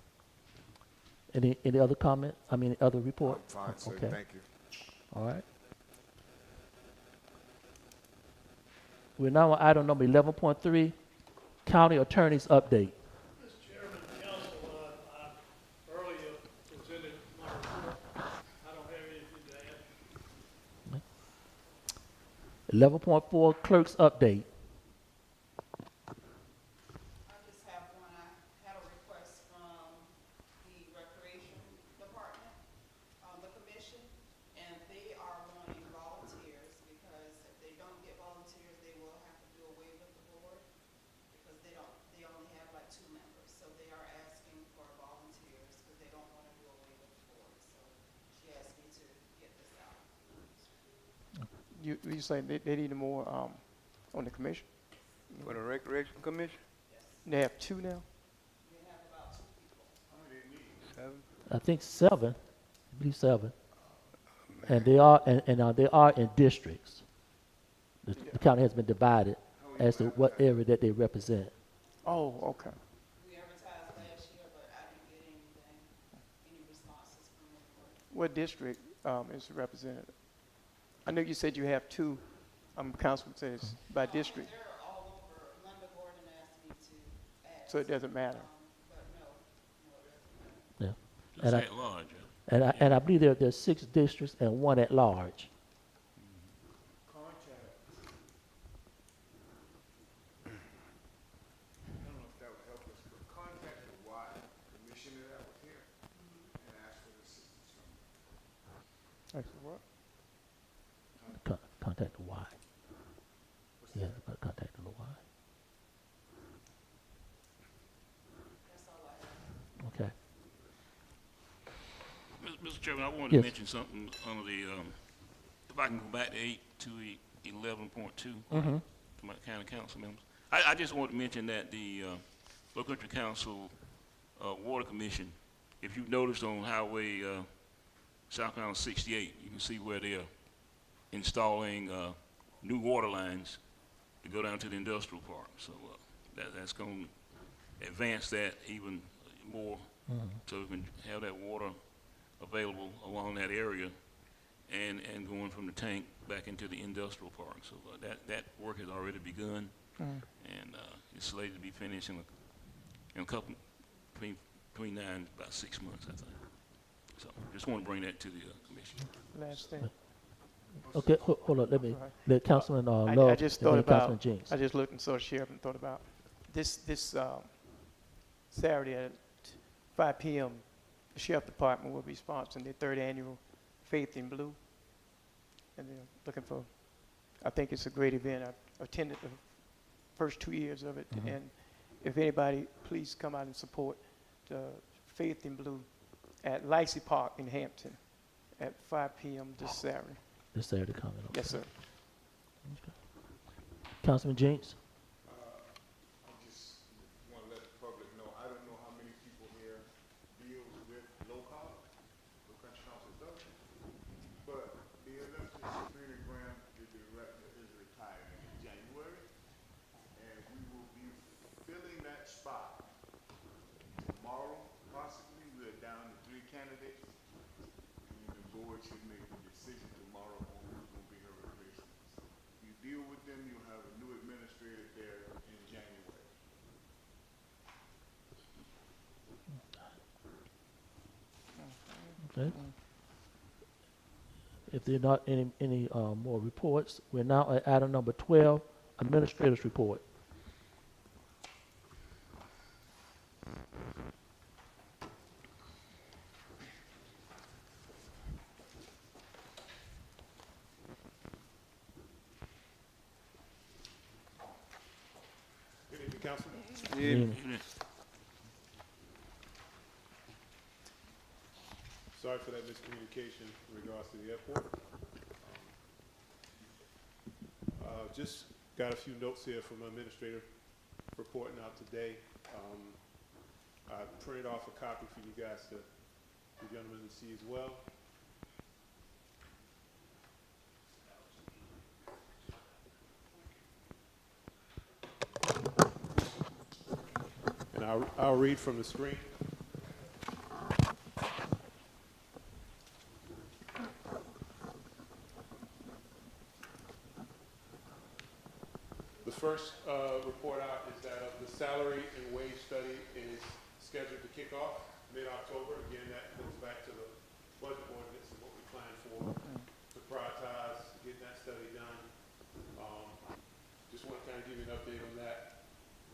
Any other comment? I mean, other report? I'm fine, sir. Okay. Thank you. All right. We're now on item number 11.3, county attorney's update. Mr. Chairman, council, I earlier presented my report. I don't have anything to add. 11.4, clerk's update. I just have one. I had a request from the Recreation Department, the commission, and they are wanting volunteers because if they don't get volunteers, they will have to do away with the board because they only have like 2 members. So they are asking for volunteers because they don't want to do away with the board. So she asked me to get this out. You say they need more on the commission? For the Recreation Commission? They have 2 now? We have about 2 people. 7? I think 7. I believe 7. And they are they are in districts. The county has been divided as to what area that they represent. Oh, okay. We advertised last year, but I didn't get anything, any responses from anyone. What district is represented? I know you said you have 2. Councilman says by district, They're all over. Linda Gordon asked me to add. so it doesn't matter. But no, it doesn't matter. Yeah. Just And at large. Yeah. and I believe there's 6 districts and 1 at large. Actually, what? Contact the Y. Yeah, about contact the Y. Okay. Mr. Chairman, I wanted Yes. to mention something on the, if I can go back to 11.2, Mm-hmm. to my county council members. I just want to mention that the Local Country Council Water Commission, if you've noticed on Highway South Carolina 68, you can see where they're installing new water lines to go down to the industrial park. So that's going to advance that even more, so we can have that water available along that area and going from the tank back into the industrial park. So that work has already begun, and it's slated to be finished in a couple, between 9 and about 6 months, I think. So just want to bring that to the commission. Last thing. Okay, hold on. Let me Right. let Councilman I Love just and thought then about, Councilman Jinx. I just looked and saw the sheriff and thought about this Saturday at 5 p.m. The Sheriff Department will be sponsoring their 3rd annual Faith in Blue. And they're looking for, I think it's a great event. I attended the first 2 years of it. And if anybody, please come out and support the Faith in Blue at Lacey Park in Hampton at 5 p.m. this Saturday. This Saturday coming up. Yes, sir. Councilman Jinx. I just want to let the public know, I don't know how many people here deal with low country council does, but the elected Sabrina Graham, the director, is retiring in January, and we will be filling that spot tomorrow, possibly. We're down to 3 candidates, and the board should make the decision tomorrow on who's going to be her replacement. So if you deal with them, you'll have a new administrator there in January. Okay. If there are not any more reports, we're now at item number 12, Administrator's Report. Good evening, Council. Evening. Sorry for that miscommunication in regards to the airport. Just got a few notes here from my administrator reporting out today. I printed off a copy for you guys to, the gentlemen to see as well. And I'll read from the screen. The first report out is that of the salary and wage study is scheduled to kick off mid-October. Again, that goes back to the budget ordinance and what we plan for to prioritize getting that study done. Just want to kind of give you an update on that.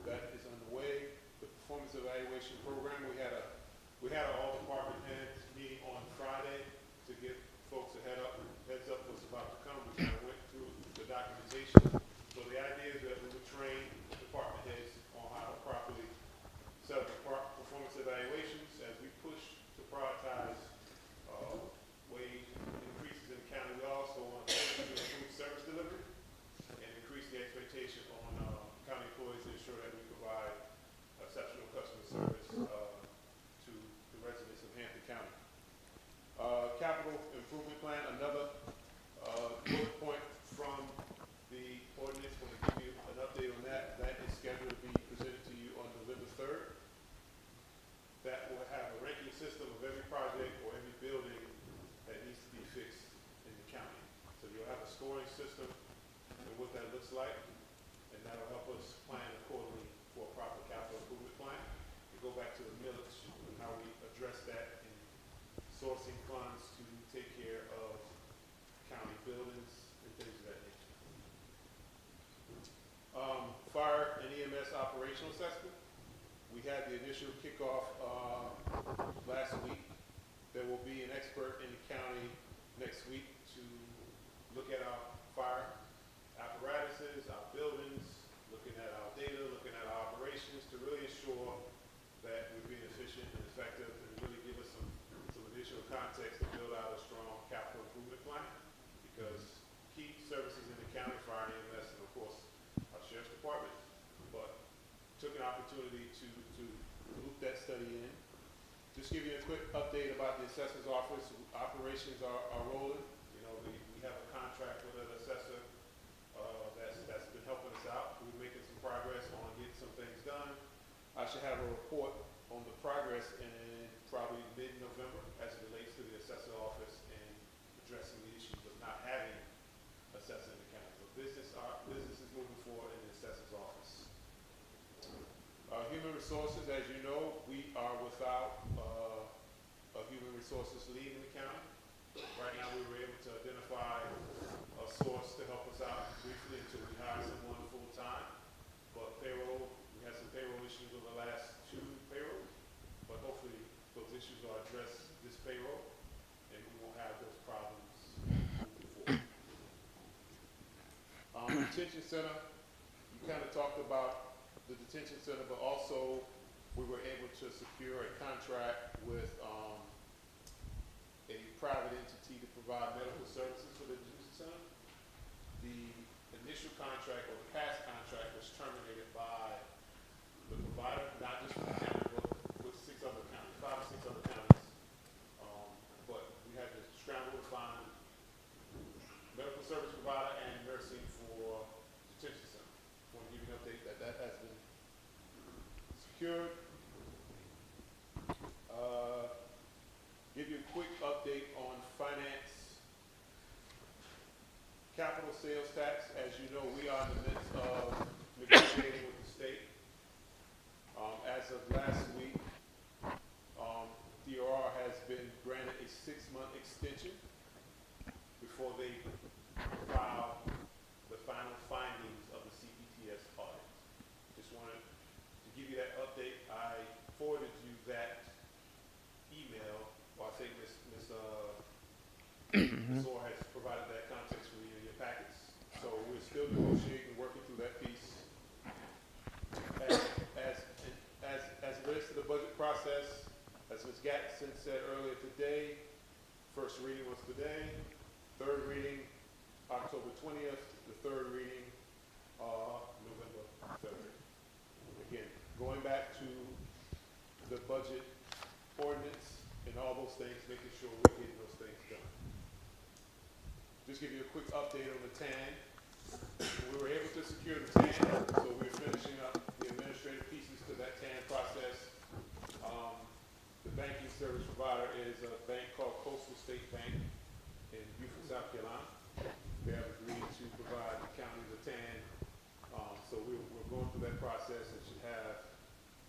That is underway. The performance evaluation program, we had an all department heads meeting on Friday to give folks a heads up what's about to come. We kind of went through the documentation. So the idea is that we would train department heads on how to properly set up performance evaluations as we push to prioritize wage increases in the county. We also want to improve service delivery and increase the expectation on county employees to ensure that we provide exceptional customer service to the residents of Hampton County. Capital improvement plan, another bullet point from the ordinance. Want to give you an update on that. That is scheduled to be presented to you on November 3rd. That will have a ranking system of every project or every building that needs to be fixed in the county. So you'll have a scoring system and what that looks like, and that'll help us plan accordingly for a proper capital improvement plan. We go back to the millage and how we address that in sourcing funds to take care of county buildings and things of that nature. Fire and EMS operational assessment. We had the initial kickoff last week. There will be an expert in the county next week to look at our fire apparatuses, our buildings, looking at our data, looking at our operations to really ensure that we're being efficient and effective and really give us some additional context to build out a strong capital improvement plan. Because key services in the county, fire and EMS, and of course, our sheriff's department, but took an opportunity to loop that study in. Just give you a quick update about the assessor's office. Operations are rolling. You know, we have a contract with an assessor that's been helping us out. We're making some progress on getting some things done. I should have a report on the progress in probably mid-November as it relates to the assessor office and addressing the issues of not having assessor in the county. So business is moving forward in the assessor's office. Human resources, as you know, we are without a human resources lead in the county. Right now, we were able to identify a source to help us out briefly until we hire someone full-time. But payroll, we had some payroll issues over the last 2 payrolls, but hopefully those issues are addressed this payroll, and we won't have those problems moving forward. Detention center, you kind of talked about the detention center, but also we were able to secure a contract with a private entity to provide medical services for the detention center. The initial contract or the past contract was terminated by the provider, not just for the county, but with 6 other counties, 5 or 6 other counties. But we had to scramble to find medical service provider and nursing for detention center. I want to give you an update that has been secured. Give you a quick update on finance. Capital sales tax, as you know, we are in the midst of negotiating with the state. As of last week, DOR has been granted a 6-month extension before they file the final findings of the CPTS audit. Just wanted to give you that update. I forwarded you that email, or I think Ms. Orr has provided that context for you in your packets. So we're still negotiating, working through that piece. As it relates to the budget process, as Ms. Gatson said earlier today, first reading was today, third reading October 20th, the third reading November 3rd. Again, going back to the budget ordinance and all those things, making sure we're getting those things done. Just give you a quick update on the TAN. We were able to secure the TAN, so we're finishing up the administrative pieces to that TAN process. The banking service provider is a bank called Coastal State Bank in Beaufort, South Carolina. They have agreed to provide the county the TAN. So we're going through that process and should have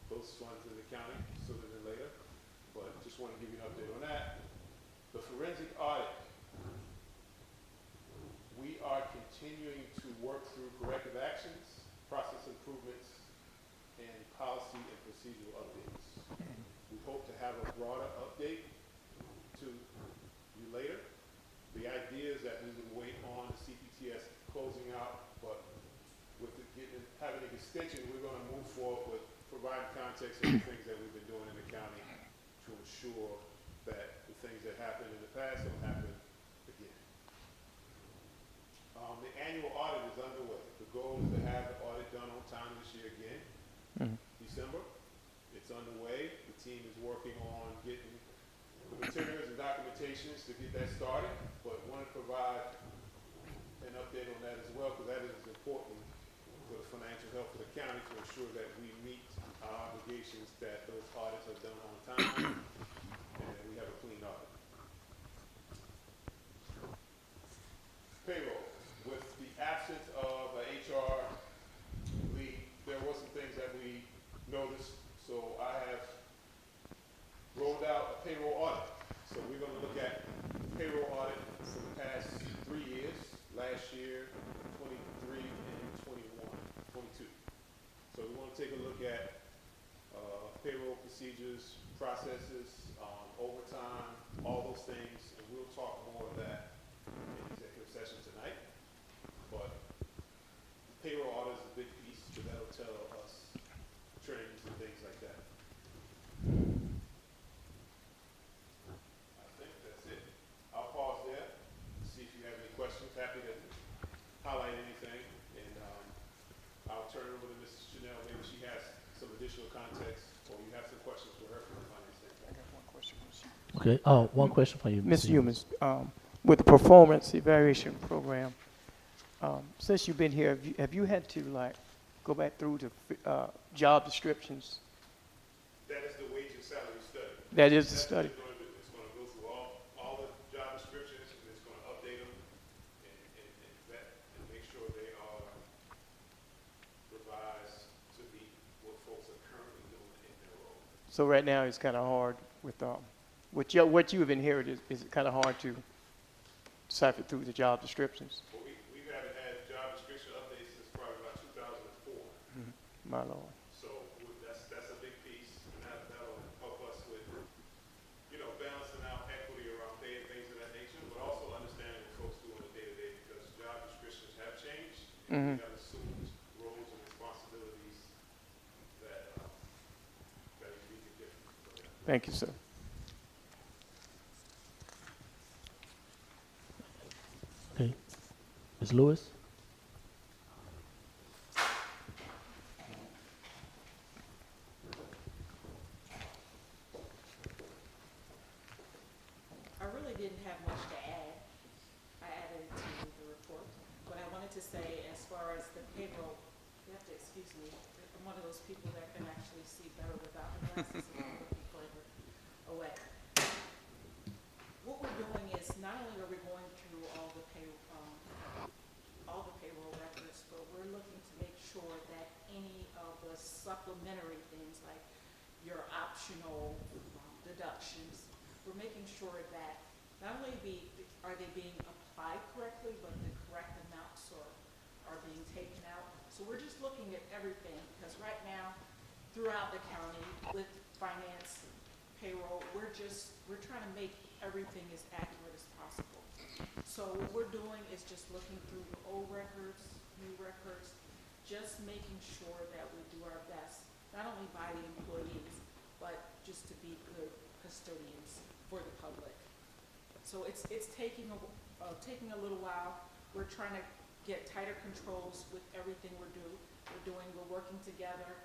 those funds in the county sooner than later. But just want to give you an update on that. The forensic audit. We are continuing to work through corrective actions, process improvements, and policy and procedural updates. We hope to have a broader update to you later. The idea is that we would wait on the CPTS closing out, but with having an extension, we're going to move forward with providing context of the things that we've been doing in the county to ensure that the things that happened in the past don't happen again. The annual audit is underway. The goal is to have the audit done on time this year again, December. It's underway. The team is working on getting the materials and documentations to get that started, but want to provide an update on that as well, because that is important for the financial health of the county to ensure that we meet our obligations, that those audits are done on time, and we have a clean audit. Payroll. With the absence of a HR lead, there were some things that we noticed, so I have rolled out a payroll audit. So we're going to look at payroll audit for the past 3 years, last year, 23 and 22. So we want to take a look at payroll procedures, processes, overtime, all those things, and we'll talk more of that additional context, or you have some questions for her from the finance standpoint. Okay, one question for you. Mr. Humans, with the performance evaluation program, since you've been here, have you had to like go back through to job descriptions? That is the wage and salary study. That is the That's study. what it's going to go through all the job descriptions, and it's going to update them and vet and make sure they are revised to meet what folks are currently doing in their role. So right now it's kind of hard with what you have inherited. Is it kind of hard to cipher through the job descriptions? Well, we haven't had job description updates since probably about 2004. My Lord. So that's a big piece, and that'll help us with, balancing out equity around pay and things of that nature, but also understanding what folks do on a day-to-day, because job descriptions have changed, and we have assumed roles and responsibilities that are unique and different. Thank you, sir. Okay. Ms. Lewis? I really didn't have much to add. I added to the report. What I wanted to say as far as the payroll, you have to excuse me. I'm one of those people that can actually see better without the glasses, so I'm looking further away. What we're doing is not only are we going through all the payroll records, but we're looking to make sure that any of the supplementary things like your optional deductions, we're making sure that not only are they being applied correctly, but the correct amounts are being taken out. So we're just looking at everything, because right now, throughout the county, with finance, payroll, we're trying to make everything as accurate as possible. So what we're doing is just looking through the old records, new records, just making sure that we do our best, not only by the employees, but just to be good custodians for the public. So it's taking a little while. We're trying to get tighter controls with everything we're doing. We're working together,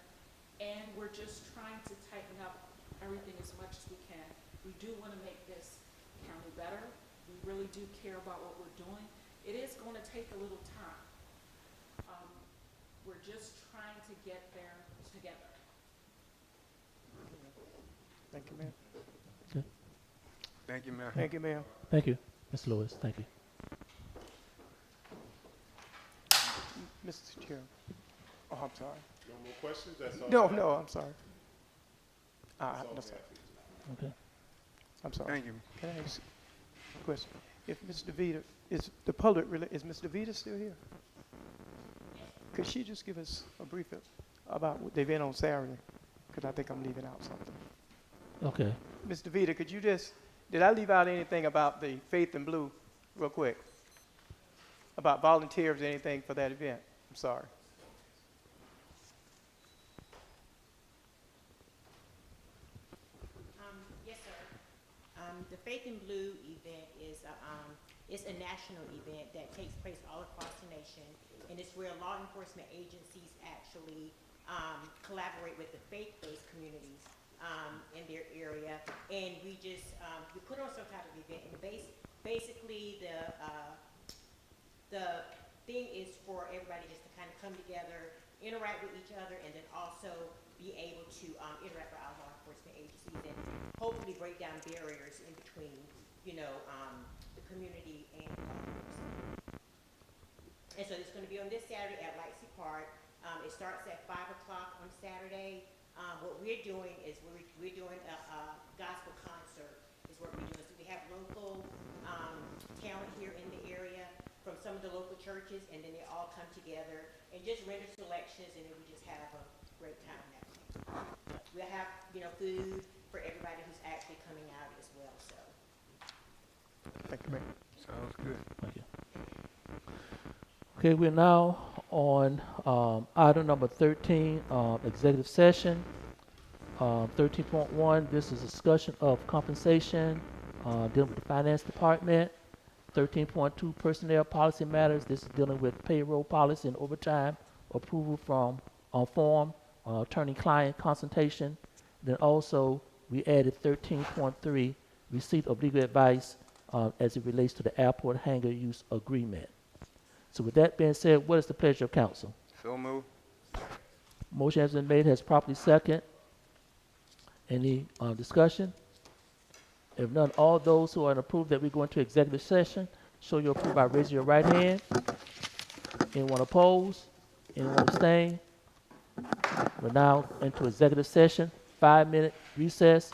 and we're just trying to tighten up everything as much as we can. We do want to make this county better. We really do care about what we're doing. It is going to take a little time. We're just trying to get there together. Thank you, ma'am. Okay. Thank you, Mayor. Thank you, ma'am. Thank you. Ms. Lewis, thank you. Mr. Chair. Oh, I'm sorry. No more questions? That's all. No, I'm sorry. That's all No, we sir. have for you tonight. Okay. I'm sorry. Thank you. Can I ask a question? If Ms. DeVita, is the public really, is Ms. DeVita still here? Could she just give us a brief about what the event on Saturday? Because I think I'm leaving out something. Okay. Ms. DeVita, could you just, did I leave out anything about the Faith in Blue real quick? About volunteers or anything for that event? I'm sorry. Yes, sir. The Faith in Blue event is it's a national event that takes place all across the nation, and it's where law enforcement agencies actually collaborate with the faith-based communities in their area, and we put on some type of event. And basically, the thing is for everybody just to kind of come together, interact with each other, and then also be able to interact with our law enforcement agencies and hopefully break down barriers in between, the community and law enforcement. And so it's going to be on this Saturday at Lightsey Park. It starts at 5 o'clock on Saturday. What we're doing is we're doing a gospel concert is what we're doing. So we have local talent here in the area from some of the local churches, and then they all come together and just render selections, and then we just have a great time that way. We'll have, food for everybody who's actually coming out as well, so. Thank you, ma'am. Sounds good. Thank you. Okay, we're now on item number 13, executive session. 13.1, this is discussion of compensation dealing with the finance department. 13.2, personnel policy matters. This is dealing with payroll policy and overtime approval from form attorney-client consultation. Then also, we added 13.3, receipt of legal advice as it relates to the airport hangar use agreement. So with that being said, what is the pleasure of council? So move. Motion has been made, has properly second. Any discussion? If none, all those who are in approve that we go into executive session, show your approval by raising your right hand. Anyone opposed? Anyone abstain? We're now into executive session, 5-minute recess.